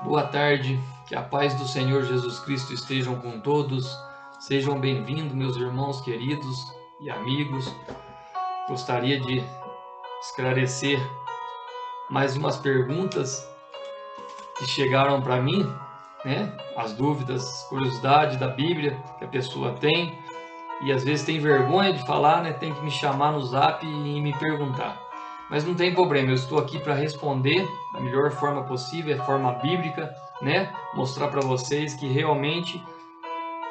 Boa tarde, que a paz do Senhor Jesus Cristo estejam com todos. Sejam bem-vindos, meus irmãos queridos e amigos. Gostaria de esclarecer mais umas perguntas que chegaram para mim, né? As dúvidas, curiosidade da Bíblia que a pessoa tem e às vezes tem vergonha de falar, né? Tem que me chamar no Zap e me perguntar. Mas não tem problema, eu estou aqui para responder da melhor forma possível, a forma bíblica, né? Mostrar para vocês que realmente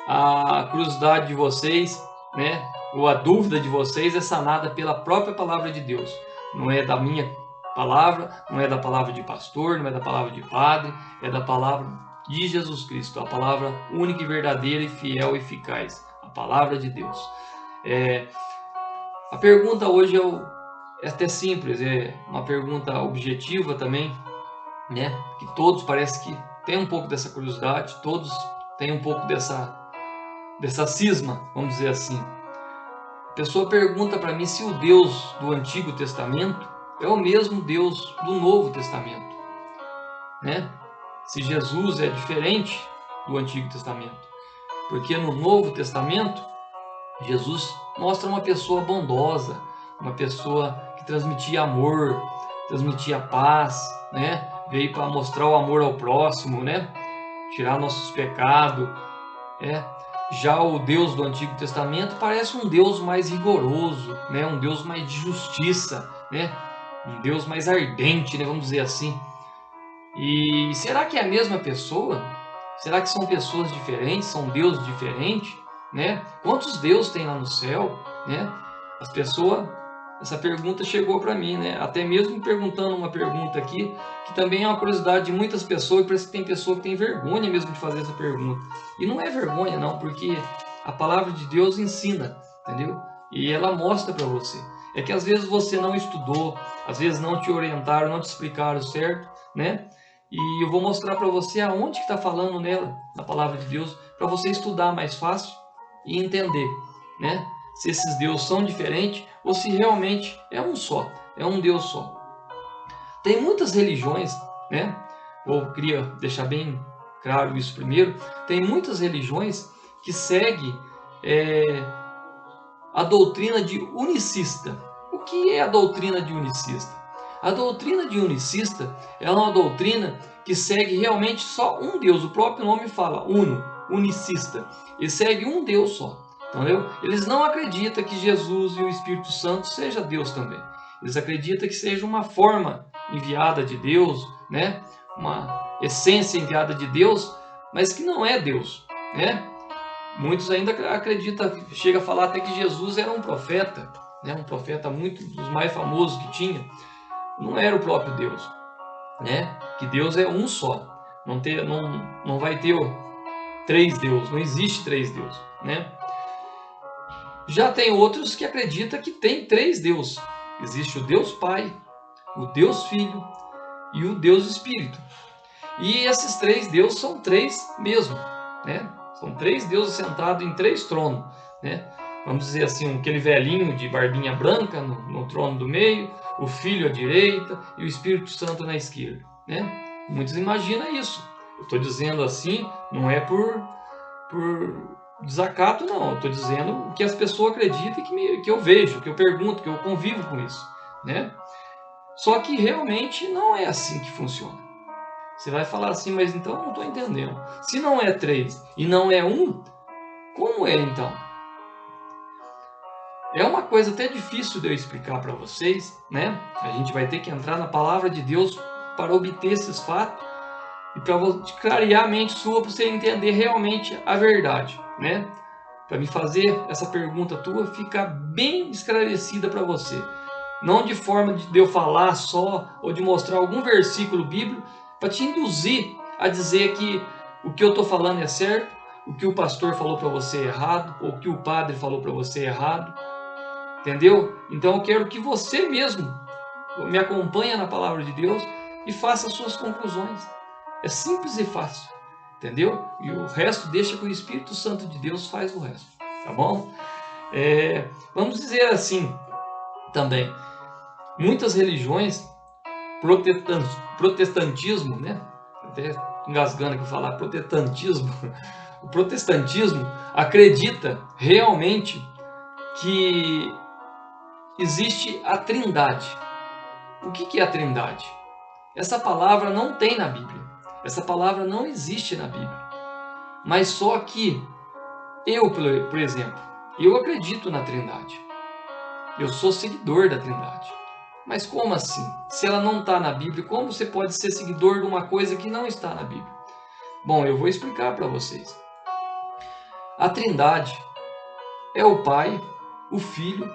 a curiosidade de vocês, né? Ou a dúvida de vocês é sanada pela própria palavra de Deus. Não é da minha palavra, não é da palavra de pastor, não é da palavra de padre, é da palavra de Jesus Cristo, a palavra única e verdadeira e fiel e eficaz, a palavra de Deus. A pergunta hoje é até simples, é uma pergunta objetiva também, né? Que todos parece que tem um pouco dessa curiosidade, todos têm um pouco dessa cisma, vamos dizer assim. A pessoa pergunta para mim se o Deus do Antigo Testamento é o mesmo Deus do Novo Testamento, né? Se Jesus é diferente do Antigo Testamento, porque no Novo Testamento Jesus mostra uma pessoa bondosa, uma pessoa que transmitia amor, transmitia paz, né? Veio para mostrar o amor ao próximo, né? Tirar nossos pecados, Já o Deus do Antigo Testamento parece um Deus mais rigoroso, né? Um Deus mais de justiça, né? Um Deus mais ardente, né? Vamos dizer assim. E será que é a mesma pessoa? Será que são pessoas diferentes? São deuses diferentes? Né? Quantos deuses tem lá no céu? Né? As pessoas, essa pergunta chegou para mim, né? Até mesmo me perguntando uma pergunta aqui, que também é uma curiosidade de muitas pessoas, e parece que tem pessoa que tem vergonha mesmo de fazer essa pergunta. E não é vergonha não, porque a palavra de Deus ensina, entendeu? E ela mostra para você. É que às vezes você não estudou, às vezes não te orientaram, não te explicaram certo, né? E eu vou mostrar para você aonde que está falando nela, na palavra de Deus, para você estudar mais fácil e entender, né? Se esses deuses são diferentes ou se realmente é um só, é um Deus só. Tem muitas religiões, né? Eu queria deixar bem claro isso primeiro. Tem muitas religiões que seguem a doutrina de unicista. O que é a doutrina de unicista? A doutrina de unicista é uma doutrina que segue realmente só um Deus. O próprio nome fala uno, unicista. E segue um Deus só. Entendeu? Eles não acreditam que Jesus e o Espírito Santo seja Deus também. Eles acreditam que seja uma forma enviada de Deus, né? Uma essência enviada de Deus, mas que não é Deus, né? Muitos ainda acreditam, chega a falar até que Jesus era um profeta, né? Um profeta muito dos mais famosos que tinha. Não era o próprio Deus, né? Que Deus é um só. Não vai ter três deuses, não existe três deuses, né? Já tem outros que acreditam que tem três deuses. Existe o Deus Pai, o Deus Filho e o Deus Espírito. E esses três deuses são três mesmo, né? São três deuses sentados em três tronos, né? Vamos dizer assim, aquele velhinho de barbinha branca no trono do meio, o Filho à direita e o Espírito Santo na esquerda, né? Muitos imaginam isso. Eu estou dizendo assim, não é por desacato, não. Eu estou dizendo o que as pessoas acreditam e que eu vejo, que eu pergunto, que eu convivo com isso, né? Só que realmente não é assim que funciona. Você vai falar assim, mas então eu não estou entendendo. Se não é três e não é um, como é então? É uma coisa até difícil de eu explicar para vocês, né? A gente vai ter que entrar na palavra de Deus para obter esses fatos e para clarear a mente sua para você entender realmente a verdade, né? Para me fazer essa pergunta tua ficar bem esclarecida para você. Não de forma de eu falar só ou de mostrar algum versículo bíblico para te induzir a dizer que o que eu estou falando é certo, o que o pastor falou para você é errado, ou o que o padre falou para você é errado. Entendeu? Então eu quero que você mesmo me acompanhe na palavra de Deus e faça as suas conclusões. É simples e fácil. Entendeu? E o resto deixa que o Espírito Santo de Deus faz o resto. Tá bom? Vamos dizer assim também. Muitas religiões, protestantismo, né? até engasgando aqui falar protestantismo, o protestantismo acredita realmente que existe a Trindade. O que é a Trindade? Essa palavra não tem na Bíblia. Essa palavra não existe na Bíblia. Mas só que eu, por exemplo, eu acredito na Trindade. Eu sou seguidor da Trindade. Mas como assim? Se ela não está na Bíblia, como você pode ser seguidor de uma coisa que não está na Bíblia? Bom, eu vou explicar para vocês. A Trindade é o Pai, o Filho,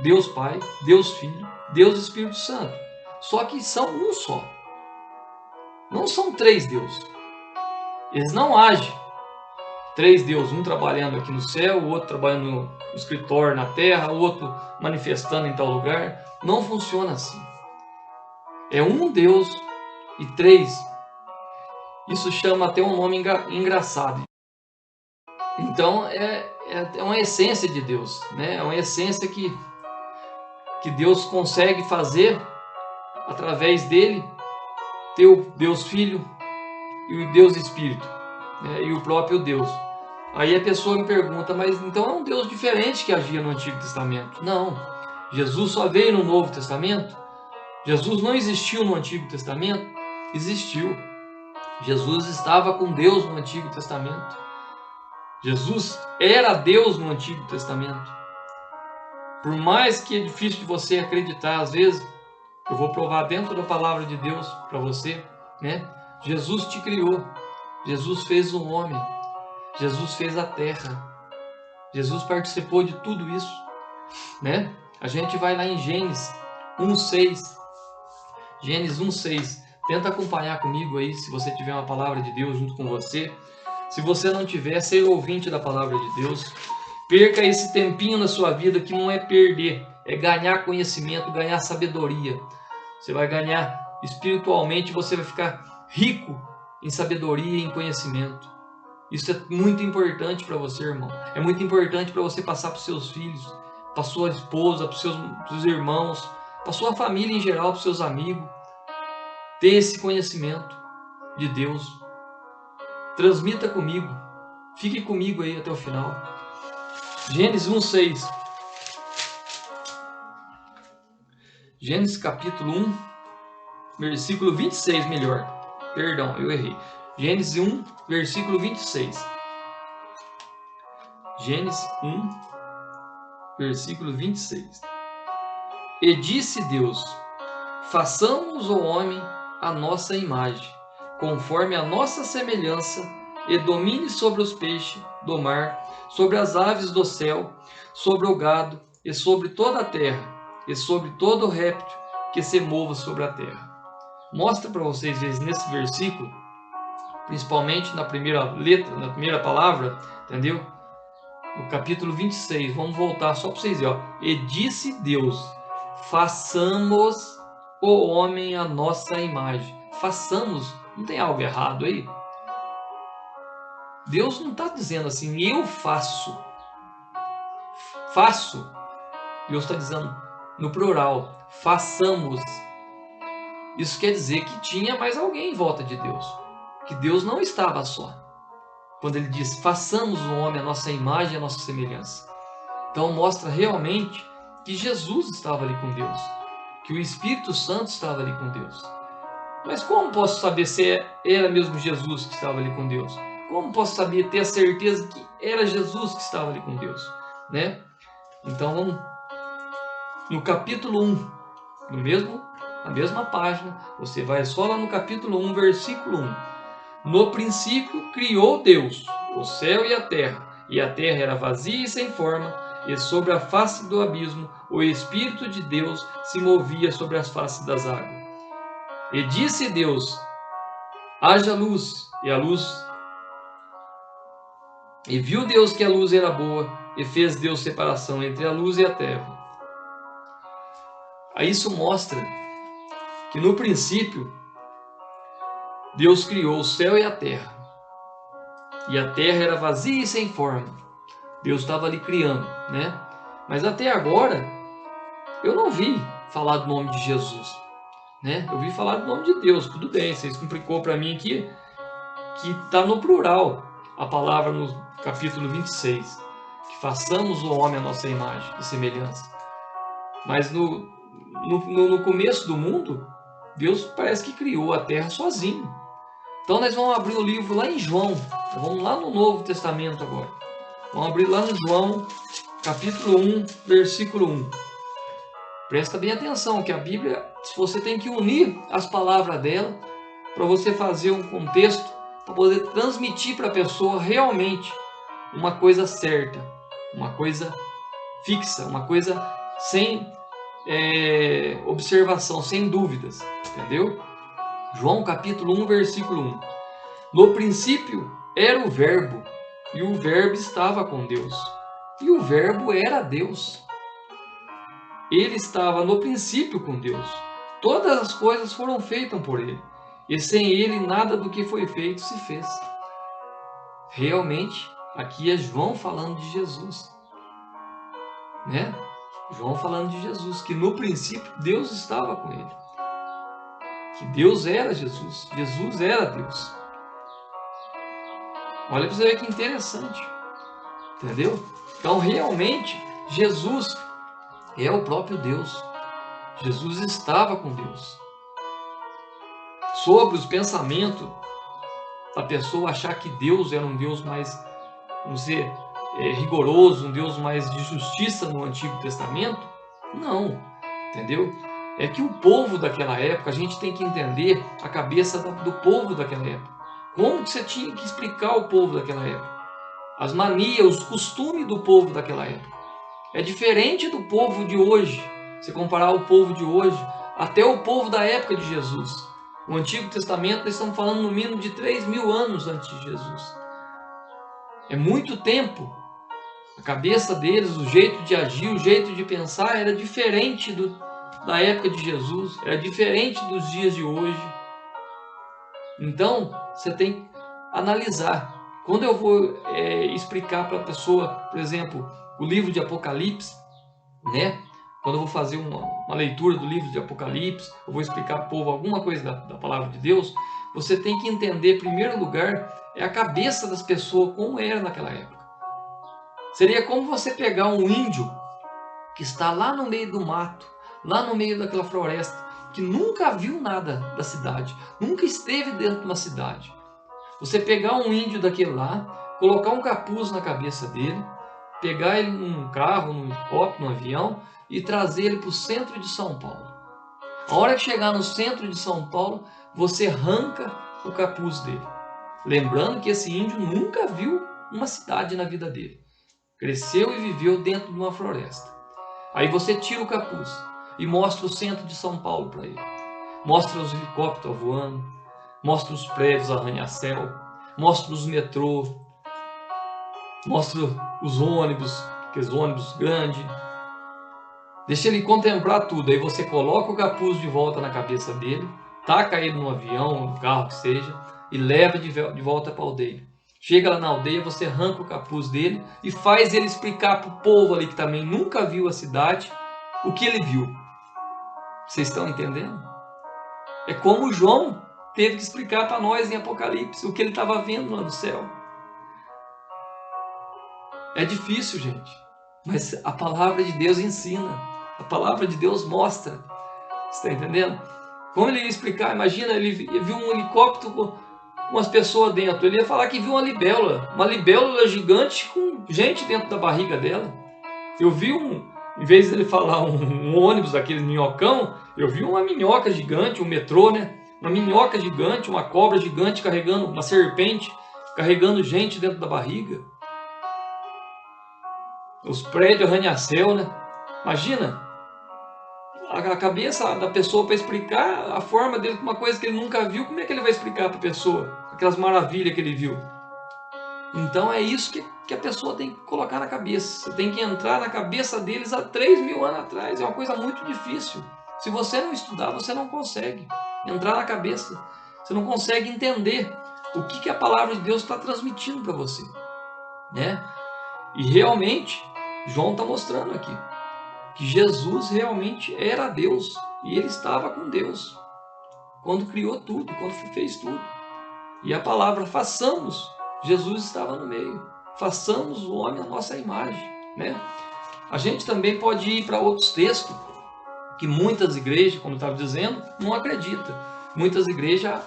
Deus Pai, Deus Filho, Deus Espírito Santo. Só que são um só. Não são três deuses. Eles não agem. Três deuses, um trabalhando aqui no céu, o outro trabalhando no escritório na terra, o outro manifestando em tal lugar. Não funciona assim. É um Deus e três. Isso chama até um nome engraçado. Então é uma essência de Deus, né? É uma essência que Deus consegue fazer através dele, ter o Deus Filho e o Deus Espírito, né? E o próprio Deus. Aí a pessoa me pergunta, mas então é um Deus diferente que agia no Antigo Testamento? Não. Jesus só veio no Novo Testamento? Jesus não existiu no Antigo Testamento? Existiu. Jesus estava com Deus no Antigo Testamento. Jesus era Deus no Antigo Testamento. Por mais que é difícil de você acreditar, às vezes, eu vou provar dentro da palavra de Deus para você, né? Jesus te criou. Jesus fez o homem. Jesus fez a terra. Jesus participou de tudo isso, né? A gente vai lá em Gênesis 1:6. Gênesis 1:6. Tenta acompanhar comigo aí, se você tiver uma palavra de Deus junto com você. Se você não tiver, seja ouvinte da palavra de Deus. Perca esse tempinho na sua vida que não é perder, é ganhar conhecimento, ganhar sabedoria. Você vai ganhar espiritualmente, você vai ficar rico em sabedoria e em conhecimento. Isso é muito importante para você, irmão. É muito importante para você passar para os seus filhos, para sua esposa, para os seus irmãos, para sua família em geral, para os seus amigos. Ter esse conhecimento de Deus. Transmita comigo. Fique comigo aí até o final. Gênesis 1:6. Gênesis capítulo 1, versículo 26, melhor. Perdão, eu errei. Gênesis 1, versículo 26. Gênesis 1, versículo 26. E disse Deus: façamos o homem à nossa imagem, conforme a nossa semelhança, e domine sobre os peixes do mar, sobre as aves do céu, sobre o gado, e sobre toda a terra, e sobre todo réptil que se mova sobre a terra. Mostra para vocês nesse versículo, principalmente na primeira letra, na primeira palavra, entendeu? No capítulo 26, vamos voltar só para vocês verem, ó. E disse Deus: façamos o homem à nossa imagem. Façamos, não tem algo errado aí? Deus não está dizendo assim, eu faço. Faço. Deus está dizendo no plural, façamos. Isso quer dizer que tinha mais alguém em volta de Deus. Que Deus não estava só. Quando ele diz, façamos o homem à nossa imagem e à nossa semelhança. Então mostra realmente que Jesus estava ali com Deus. Que o Espírito Santo estava ali com Deus. Mas como posso saber se era mesmo Jesus que estava ali com Deus? Como posso saber, ter a certeza que era Jesus que estava ali com Deus? Né? Então vamos no capítulo 1, na mesma página, você vai só lá no capítulo 1, versículo 1. No princípio criou Deus o céu e a terra era vazia e sem forma, e sobre a face do abismo o Espírito de Deus se movia sobre as faces das águas. E disse Deus: haja luz, e a luz. E viu Deus que a luz era boa, e fez Deus separação entre a luz e a terra. Aí isso mostra que no princípio Deus criou o céu e a terra era vazia e sem forma. Deus estava ali criando, né? Mas até agora eu não vi falar do nome de Jesus. né? Eu ouvi falar do nome de Deus, tudo bem, você explicou para mim aqui que está no plural a palavra no capítulo 26, que façamos o homem à nossa imagem e semelhança. Mas no começo do mundo, Deus parece que criou a terra sozinho. Então nós vamos abrir o livro lá em João, vamos lá no Novo Testamento agora. Vamos abrir lá no João, capítulo 1, versículo 1. Presta bem atenção que a Bíblia, você tem que unir as palavras dela para você fazer um contexto, para poder transmitir para a pessoa realmente uma coisa certa, uma coisa fixa, uma coisa sem observação, sem dúvidas, entendeu? João capítulo 1, versículo 1. No princípio era o Verbo, e o Verbo estava com Deus, e o Verbo era Deus. Ele estava no princípio com Deus. Todas as coisas foram feitas por ele, e sem ele nada do que foi feito se fez. Realmente, aqui é João falando de Jesus, né? João falando de Jesus, que no princípio Deus estava com ele, que Deus era Jesus, Jesus era Deus. Olha para você ver que interessante, entendeu? Então realmente Jesus é o próprio Deus, Jesus estava com Deus. Sobre os pensamentos da pessoa achar que Deus era um Deus mais, vamos dizer, rigoroso, um Deus mais de justiça no Antigo Testamento, não, entendeu? É que o povo daquela época, a gente tem que entender a cabeça do povo daquela época. Como que você tinha que explicar o povo daquela época? As manias, os costumes do povo daquela época. É diferente do povo de hoje. Se comparar o povo de hoje, até o povo da época de Jesus. O Antigo Testamento, nós estamos falando no mínimo de 3.000 anos antes de Jesus. É muito tempo. A cabeça deles, o jeito de agir, o jeito de pensar era diferente da época de Jesus, era diferente dos dias de hoje. Então, você tem que analisar. Quando eu vou explicar para a pessoa, por exemplo, o livro de Apocalipse, né? Quando eu vou fazer uma leitura do livro de Apocalipse, eu vou explicar para o povo alguma coisa da palavra de Deus, você tem que entender, em primeiro lugar, a cabeça das pessoas, como era naquela época. Seria como você pegar um índio que está lá no meio do mato, lá no meio daquela floresta, que nunca viu nada da cidade, nunca esteve dentro de uma cidade. Você pegar um índio daquele lá, colocar um capuz na cabeça dele, pegar ele num carro, num helicóptero, num avião e trazer ele para o centro de São Paulo. A hora que chegar no centro de São Paulo, você arranca o capuz dele. Lembrando que esse índio nunca viu uma cidade na vida dele. Cresceu e viveu dentro de uma floresta. Aí você tira o capuz e mostra o centro de São Paulo para ele. Mostra os helicópteros voando, mostra os prédios arranha-céu, mostra os metrô, mostra os ônibus, aqueles ônibus grandes. Deixa ele contemplar tudo. Aí você coloca o capuz de volta na cabeça dele, taca ele no avião, no carro que seja, e leva de volta para a aldeia. Chega lá na aldeia, você arranca o capuz dele e faz ele explicar para o povo ali que também nunca viu a cidade o que ele viu. Vocês estão entendendo? É como João teve que explicar para nós em Apocalipse o que ele estava vendo lá no céu. É difícil, gente, mas a palavra de Deus ensina, a palavra de Deus mostra. Você está entendendo? Como ele ia explicar? Imagina, ele viu um helicóptero com umas pessoas dentro. Ele ia falar que viu uma libélula gigante com gente dentro da barriga dela. Eu vi em vez de ele falar um ônibus daquele minhocão, eu vi uma minhoca gigante, um metrô, né? Uma minhoca gigante, uma cobra gigante carregando, uma serpente carregando gente dentro da barriga. Os prédios arranha-céu, né? Imagina a cabeça da pessoa para explicar a forma dele, uma coisa que ele nunca viu. Como é que ele vai explicar para a pessoa aquelas maravilhas que ele viu? Então é isso que a pessoa tem que colocar na cabeça. Você tem que entrar na cabeça deles há 3.000 anos atrás. É uma coisa muito difícil. Se você não estudar, você não consegue entrar na cabeça. Você não consegue entender o que a palavra de Deus está transmitindo para você, né? E realmente, João está mostrando aqui que Jesus realmente era Deus e ele estava com Deus. quando criou tudo, quando fez tudo. E a palavra façamos, Jesus estava no meio. Façamos o homem à nossa imagem, né? A gente também pode ir para outros textos que muitas igrejas, como eu estava dizendo, não acreditam. Muitas igrejas,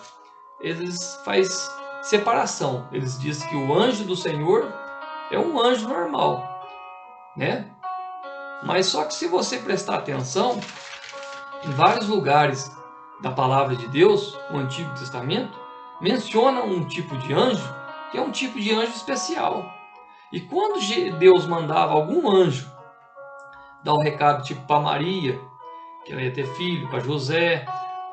eles fazem separação. Eles dizem que o anjo do Senhor é um anjo normal, né? Mas só que se você prestar atenção, em vários lugares da palavra de Deus, no Antigo Testamento, menciona um tipo de anjo, que é um tipo de anjo especial. E quando Deus mandava algum anjo dar um recado tipo para Maria, que ela ia ter filho, para José,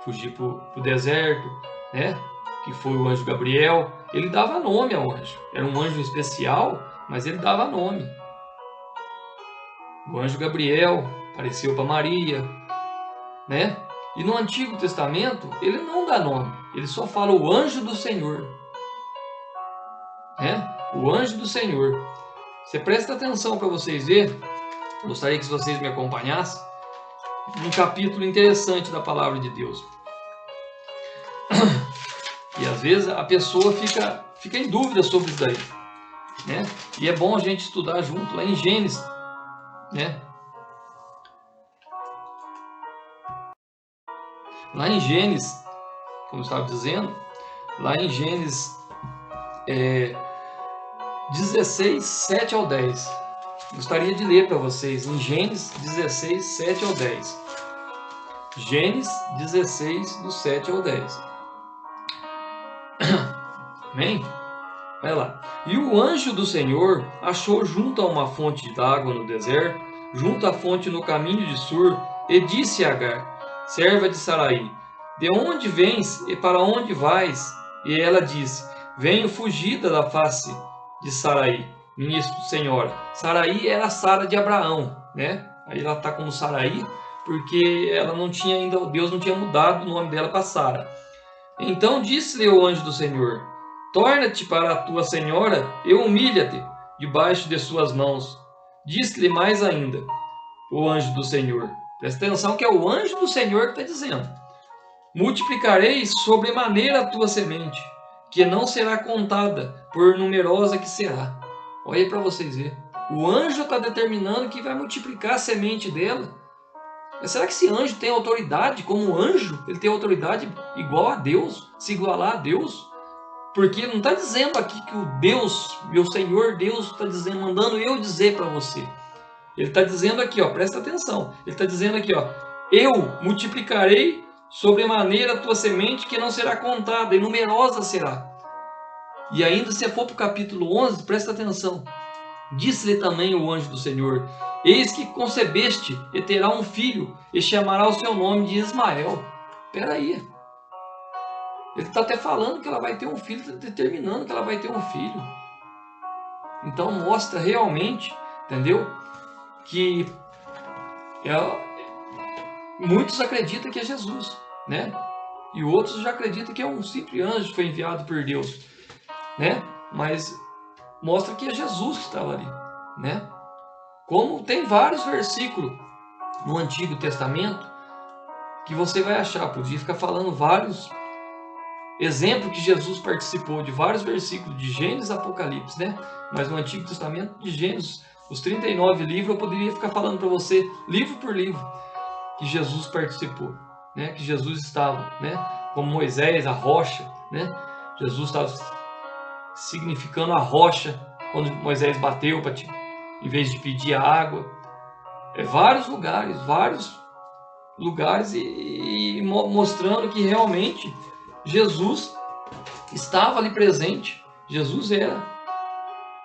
fugir para o deserto, né? Que foi o anjo Gabriel, ele dava nome ao anjo. Era um anjo especial, mas ele dava nome. O anjo Gabriel apareceu para Maria, né? E no Antigo Testamento, ele não dá nome, ele só fala o anjo do Senhor, né? O anjo do Senhor. Você presta atenção para vocês verem, gostaria que vocês me acompanhassem, um capítulo interessante da palavra de Deus. E às vezes a pessoa fica em dúvida sobre isso daí, né? E é bom a gente estudar junto lá em Gênesis, né? Lá em Gênesis, como eu estava dizendo, lá em Gênesis 16, 7 ao 10. Gostaria de ler para vocês em Gênesis 16, 7 ao 10. Gênesis 16, do 7 ao 10. Amém? Vai lá. E o anjo do Senhor achou junto a uma fonte de água no deserto, junto à fonte no caminho de Sur, e disse a Agar, serva de Sarai, de onde vens e para onde vais? E ela disse, venho fugida da face de Sarai, ministro senhora. Sarai era a Sara de Abraão, né? Aí ela está como Sarai, porque ela não tinha ainda, Deus não tinha mudado o nome dela para Sara. Então disse-lhe o anjo do Senhor, torna-te para a tua senhora e humilha-te debaixo de suas mãos. Disse-lhe mais ainda o anjo do Senhor. Presta atenção que é o anjo do Senhor que está dizendo. Multiplicarei sobremaneira a tua semente, que não será contada, por numerosa que será. Olha para vocês verem. O anjo está determinando que vai multiplicar a semente dela. Mas será que esse anjo tem autoridade como anjo? Ele tem autoridade igual a Deus? Se igualar a Deus? Porque ele não está dizendo aqui que o Deus, meu Senhor Deus, está dizendo, mandando eu dizer para você. Ele está dizendo aqui, ó, presta atenção. Ele está dizendo aqui, ó, eu multiplicarei sobremaneira a tua semente, que não será contada, e numerosa será. E ainda se for para o capítulo 11, presta atenção. Disse-lhe também o anjo do Senhor, eis que concebeste e terá um filho, e chamará o seu nome de Ismael. Espera aí. Ele está até falando que ela vai ter um filho, está determinando que ela vai ter um filho. Então mostra realmente, entendeu? Que muitos acreditam que é Jesus, né? E outros já acreditam que é um simples anjo que foi enviado por Deus, né? Mas mostra que é Jesus que estava ali, né? Como tem vários versículos no Antigo Testamento que você vai achar, podia ficar falando vários exemplos que Jesus participou de vários versículos de Gênesis e Apocalipse, né? Mas no Antigo Testamento de Gênesis, os 39 livros, eu poderia ficar falando para você, livro por livro, que Jesus participou, né? Que Jesus estava, né? Como Moisés, a rocha, né? Jesus estava significando a rocha quando Moisés bateu para em vez de pedir a água. Vários lugares e mostrando que realmente Jesus estava ali presente. Jesus era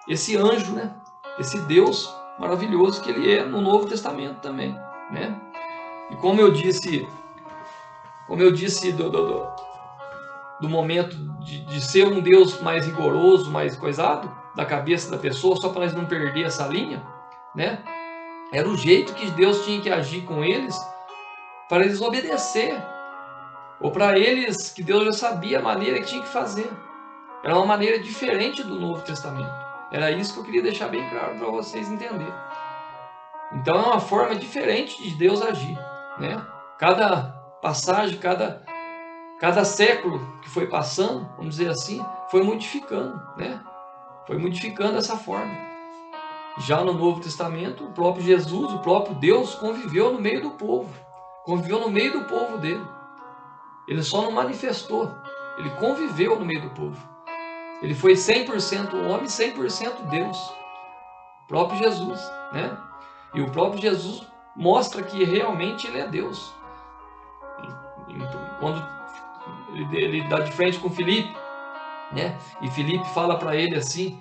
esse anjo, né? Esse Deus maravilhoso que ele é no Novo Testamento também, né? E como eu disse do momento de ser um Deus mais rigoroso, mais coisado, da cabeça da pessoa, só para nós não perder essa linha, né? Era o jeito que Deus tinha que agir com eles, para eles obedecer, ou para eles, que Deus já sabia a maneira que tinha que fazer. Era uma maneira diferente do Novo Testamento. Era isso que eu queria deixar bem claro para vocês entenderem. Então é uma forma diferente de Deus agir, né? Cada passagem, cada cada século que foi passando, vamos dizer assim, foi modificando, né? Foi modificando essa forma. Já no Novo Testamento, o próprio Jesus, o próprio Deus, conviveu no meio do povo. Conviveu no meio do povo dele. Ele só não manifestou. Ele conviveu no meio do povo. Ele foi 100% homem, 100% Deus. O próprio Jesus, né? E o próprio Jesus mostra que realmente ele é Deus. Quando ele dá de frente com Filipe, né? E Filipe fala para ele assim: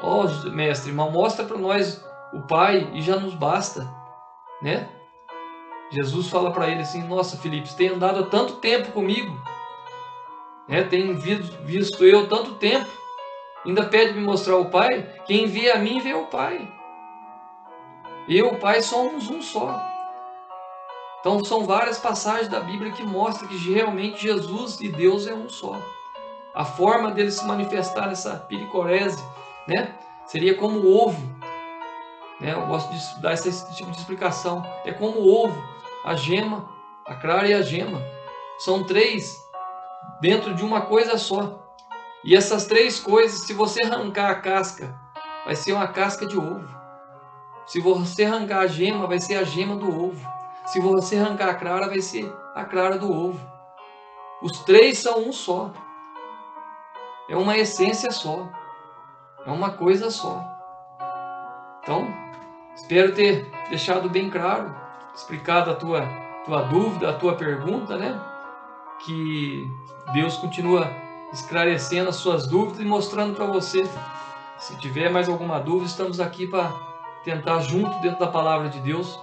ó, mestre, mostra para nós o Pai e já nos basta, né? Jesus fala para ele assim: nossa, Filipe, você tem andado há tanto tempo comigo, né? Tem visto eu tanto tempo, ainda pede me mostrar o Pai? Quem vê a mim vê o Pai. Eu e o Pai somos um só. Então são várias passagens da Bíblia que mostram que realmente Jesus e Deus é um só. A forma dele se manifestar nessa pericorese, né, seria como o ovo, né? Eu gosto de dar esse tipo de explicação. É como o ovo, a gema, a clara e a gema. São três dentro de uma coisa só. E essas três coisas, se você arrancar a casca, vai ser uma casca de ovo. Se você arrancar a gema, vai ser a gema do ovo. Se você arrancar a clara, vai ser a clara do ovo. Os três são um só. É uma essência só. É uma coisa só. Então, espero ter deixado bem claro, explicado a tua dúvida, a tua pergunta, né? Que Deus continua esclarecendo as suas dúvidas e mostrando para você. Se tiver mais alguma dúvida, estamos aqui para tentar, junto dentro da palavra de Deus,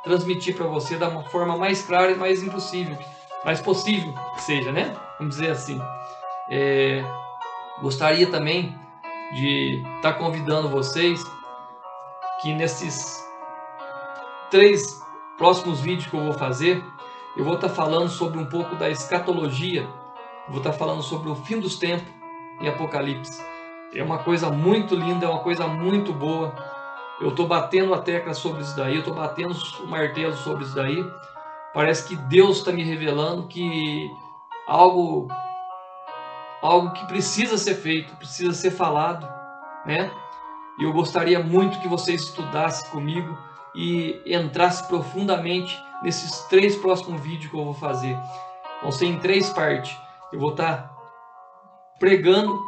transmitir para você da forma mais clara e mais possível que seja, né? Vamos dizer assim. Gostaria também de estar convidando vocês que nesses 3 próximos vídeos que eu vou fazer, eu vou estar falando sobre um pouco da escatologia, vou estar falando sobre o fim dos tempos em Apocalipse. É uma coisa muito linda, é uma coisa muito boa. Eu estou batendo a tecla sobre isso daí, eu estou batendo o martelo sobre isso daí. Parece que Deus está me revelando que algo que precisa ser feito, precisa ser falado, né? E eu gostaria muito que você estudasse comigo e entrasse profundamente nesses 3 próximos vídeos que eu vou fazer. Vão ser em 3 partes. Eu vou estar pregando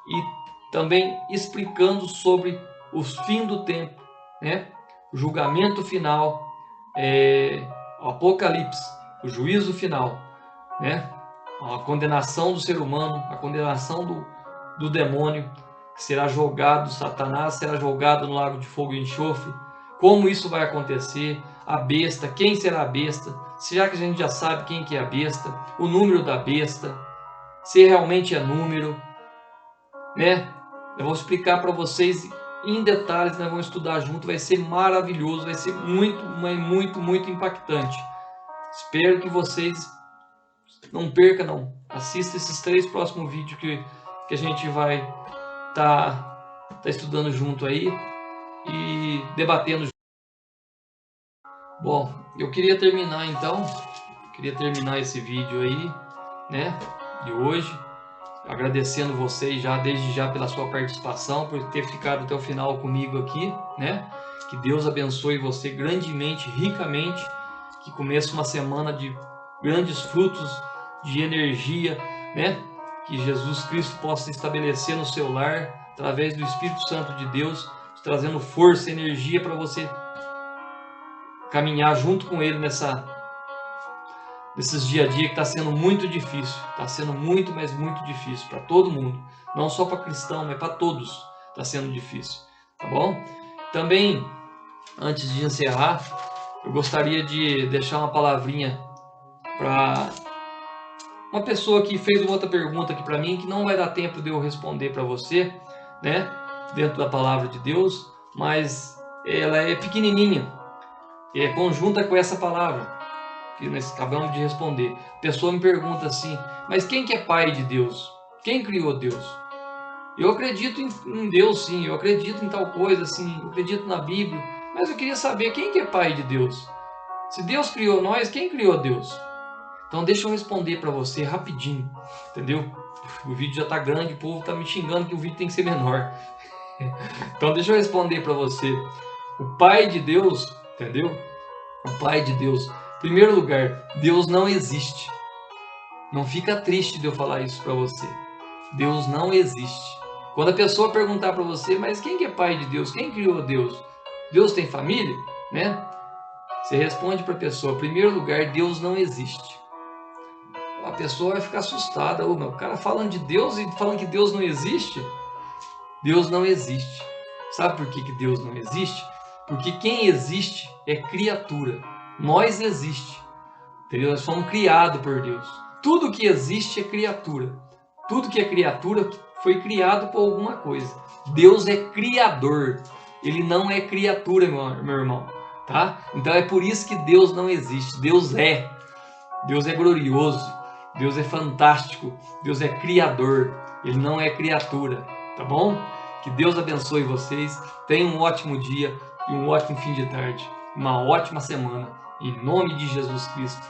e também explicando sobre o fim do tempo, né? O julgamento final, o Apocalipse, o juízo final, né? A condenação do ser humano, a condenação do demônio, que será jogado, Satanás será jogado no lago de fogo e enxofre. Como isso vai acontecer? A besta, quem será a besta? Será que a gente já sabe quem que é a besta? O número da besta, se realmente é número, né? Eu vou explicar para vocês em detalhes, nós vamos estudar junto, vai ser maravilhoso, vai ser muito impactante. Espero que vocês não percam, não. Assista esses 3 próximos vídeos que a gente vai tá estudando junto aí e debatendo. Bom, eu queria terminar então, esse vídeo aí, né, de hoje, agradecendo vocês desde já pela sua participação, por ter ficado até o final comigo aqui, né? Que Deus abençoe você grandemente, ricamente, que comece uma semana de grandes frutos de energia, né? Que Jesus Cristo possa estabelecer no seu lar, através do Espírito Santo de Deus, trazendo força e energia para você caminhar junto com Ele nesses dia a dia que está sendo muito difícil. Está sendo muito, mas muito difícil para todo mundo. Não só para cristão, mas para todos está sendo difícil. Tá bom? Também, antes de encerrar, eu gostaria de deixar uma palavrinha para uma pessoa que fez uma outra pergunta aqui para mim, que não vai dar tempo de eu responder para você, né? Dentro da palavra de Deus, mas ela é pequenininha, é conjunta com essa palavra que nós acabamos de responder. A pessoa me pergunta assim: mas quem que é pai de Deus? Quem criou Deus? Eu acredito em Deus, sim, eu acredito em tal coisa, assim, eu acredito na Bíblia, mas eu queria saber quem que é pai de Deus. Se Deus criou nós, quem criou Deus? Então deixa eu responder para você rapidinho, entendeu? O vídeo já está grande, o povo está me xingando que o vídeo tem que ser menor. Então deixa eu responder para você. O Pai de Deus, entendeu? O Pai de Deus. Em primeiro lugar, Deus não existe. Não fica triste de eu falar isso para você. Deus não existe. Quando a pessoa perguntar para você, mas quem que é Pai de Deus? Quem criou Deus? Deus tem família? Né? Você responde para a pessoa, em primeiro lugar, Deus não existe. A pessoa vai ficar assustada. O cara falando de Deus e falando que Deus não existe? Deus não existe. Sabe por que Deus não existe? Porque quem existe é criatura. Nós existe. Entendeu? Nós fomos criados por Deus. Tudo que existe é criatura. Tudo que é criatura foi criado por alguma coisa. Deus é criador. Ele não é criatura, meu irmão. Tá? Então é por isso que Deus não existe. Deus é. Deus é glorioso. Deus é fantástico. Deus é criador. Ele não é criatura. Tá bom? Que Deus abençoe vocês. Tenham um ótimo dia e um ótimo fim de tarde. Uma ótima semana. Em nome de Jesus Cristo.